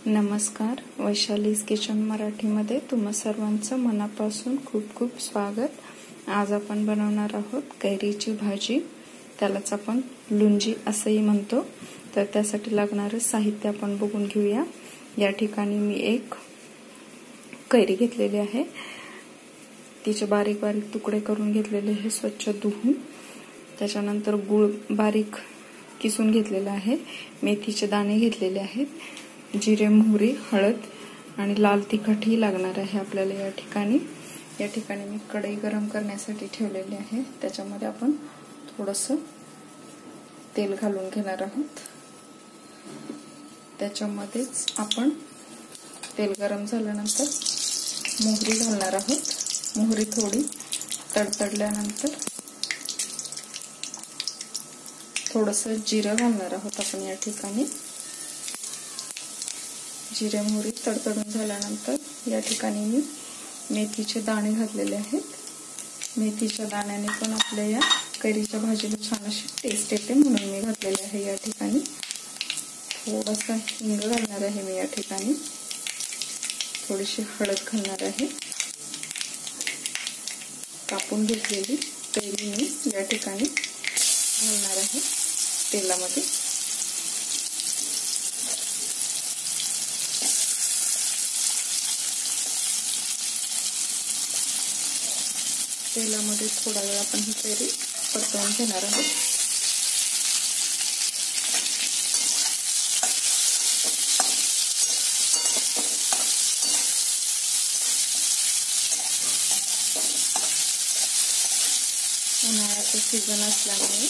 नमस्कार, वैशालीज किचन मराठीमध्ये तुम्हा सर्वांचं मनापासून खूप खूप स्वागत। आज आपण बनवणार आहोत कैरीची भाजी, त्यालाच आपण लुंजी असंही म्हणतो। तर त्यासाठी लागणारे साहित्य आपण बघून घेऊया। या ठिकाणी मी एक कैरी घेतलेली आहे, तिचे बारीक बारीक तुकडे करून घेतलेले आहे, स्वच्छ धुवून। त्याच्यानंतर गूळ बारीक किसून घेतलेला आहे, मेथीचे दाणे घेतलेले आहेत, जिरे, मोहरी, हळद आणि लाल तिखटही लागणार आहे आपल्याला। या ठिकाणी मी कढई गरम करण्यासाठी ठेवलेली आहे, त्याच्यामध्ये आपण थोडंसं तेल घालून घेणार आहोत। त्याच्यामध्येच आपण तेल गरम झाल्यानंतर मोहरी घालणार आहोत। मोहरी थोडी तडतडल्यानंतर थोडंसं जिरं घालणार आहोत आपण। या ठिकाणी जिरे मोहरी तडतडून झाल्यानंतर या ठिकाणी मी मेथीचे दाणे घातलेले आहेत। मेथीच्या दाण्याने पण आपल्या या कैरीच्या भाजीला छान अशी टेस्ट येते, म्हणून मी घातलेले आहे। या ठिकाणी थोडासा हिंग घालणार आहे मी। या ठिकाणी थोडीशी हळद घालणार आहे। कापून घेतलेली कैरी मी या ठिकाणी घालणार आहे तेलामध्ये। तेलामध्ये थोडा वेळ आपण ही कैरी परतवून घेणार आहोत। उन्हाळ्याचं सीझन असल्यामुळे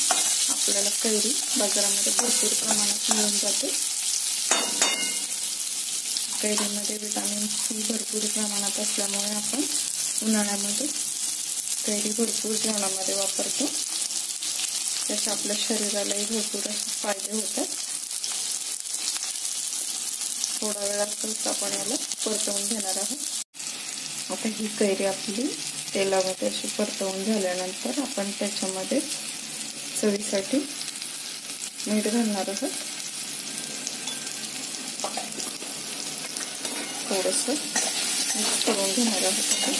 आपल्याला कैरी बाजारामध्ये भरपूर प्रमाणात मिळून जाते। कैरीमध्ये विटामिन सी भरपूर प्रमाणात असल्यामुळे आपण उन्हाळ्यामध्ये कैरी भरपूर जेवणामध्ये वापरतो, त्याचे आपल्या शरीरालाही भरपूर फायदे होतात। थोडा वेळातच आपण याला परतवून घेणार आहोत। आता ही कैरी आपली तेलामध्ये अशी परतवून झाल्यानंतर आपण त्याच्यामध्ये चवीसाठी मीठ घालणार आहोत। थोडंसं मिक्स करून घेणार आहोत आपण।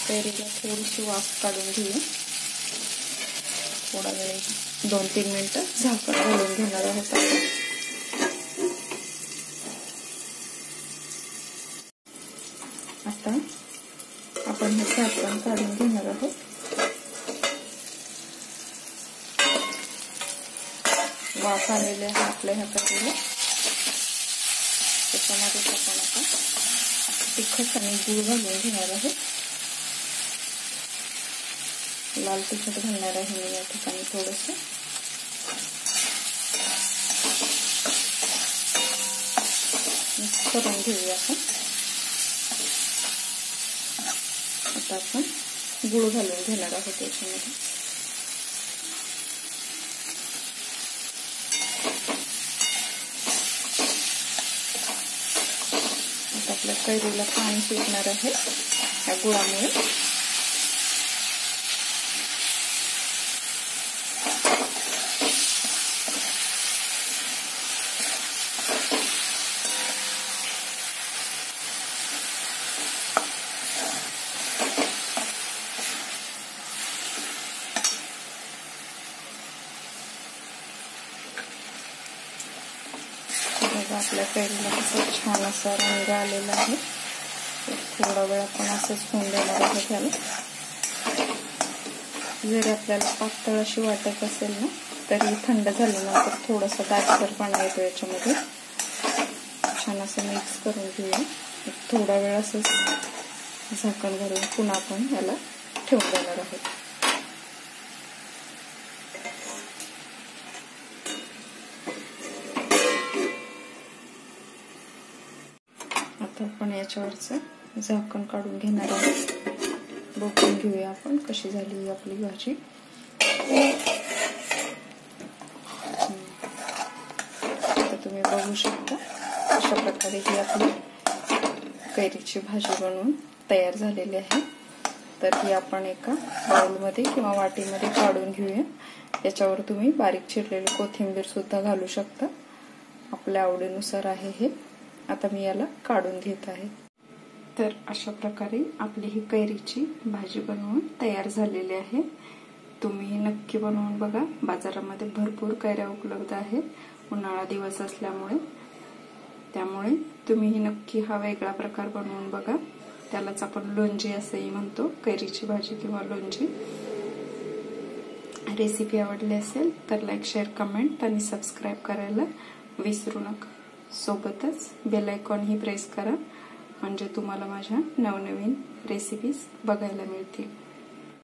कैरीला थोडीशी वाफ काढून घेऊ। थोडा वेळ 2-3 मिनिटं झाकण घालून घेणार आहोत आता आपण हे झाकण काढून घेणार आहोत। वाफ आलेले आहे आपल्या ह्या कैरीला। त्याच्यामध्ये आपण आता तिखट आणि गूळ घालून घेणार आहोत। लाल तिखट घालणार आहे मी या ठिकाणी थोडंसं। मिक्स करून घेऊया आपण। आता आपण गूळ घालून घेणार आहोत याच्यामध्ये। आता आपल्या कैरीला पाणी सुटणार आहे या गुळामुळे। आपल्या कैरीला कसं छान असा रंग आलेला आहे। थोडा वेळ आपण असंच होऊन देणार आहोत याला। जर आपल्याला पातळ अशी वाटत असेल ना, तरी थंड झाल्यानंतर थोडासा दाटसरपणा येतो याच्यामध्ये। छान असं मिक्स करून घेऊया। थोडा वेळ असंच झाकण घालून पुन्हा आपण याला ठेवून देणार आहोत। आता आपण याच्यावरचं झाकण काढून घेणार आहोत। बघून घेऊया आपण कशी झाली आपली भाजी। आता तुम्ही बघू शकता अशा प्रकारे ही आपली कैरीची भाजी बनवून तयार झालेली आहे। तर ही आपण एका बाउलमध्ये किंवा वाटीमध्ये काढून घेऊया। याच्यावर तुम्ही बारीक चिरलेली कोथिंबीर सुद्धा घालू शकता, आपल्या आवडीनुसार आहे हे। आता मी याला काढून घेत आहे। तर अशा प्रकारे आपली ही कैरीची भाजी बनवून तयार झालेली आहे। तुम्ही नक्की बनवून बघा। बाजारामध्ये भरपूर कैऱ्या उपलब्ध आहेत, उन्हाळा दिवस असल्यामुळे, त्यामुळे तुम्ही नक्की हा वेगळा प्रकार बनवून बघा। त्यालाच आपण लोणची असेही म्हणतो, कैरीची भाजी किंवा लोणची। रेसिपी आवडली असेल तर लाईक, शेअर, कमेंट आणि सबस्क्राईब करायला विसरू नका। सोबतच बेल आयकॉन ही प्रेस करा, म्हणजे तुम्हाला माझ्या नवनवीन रेसिपीज बघायला मिळतील।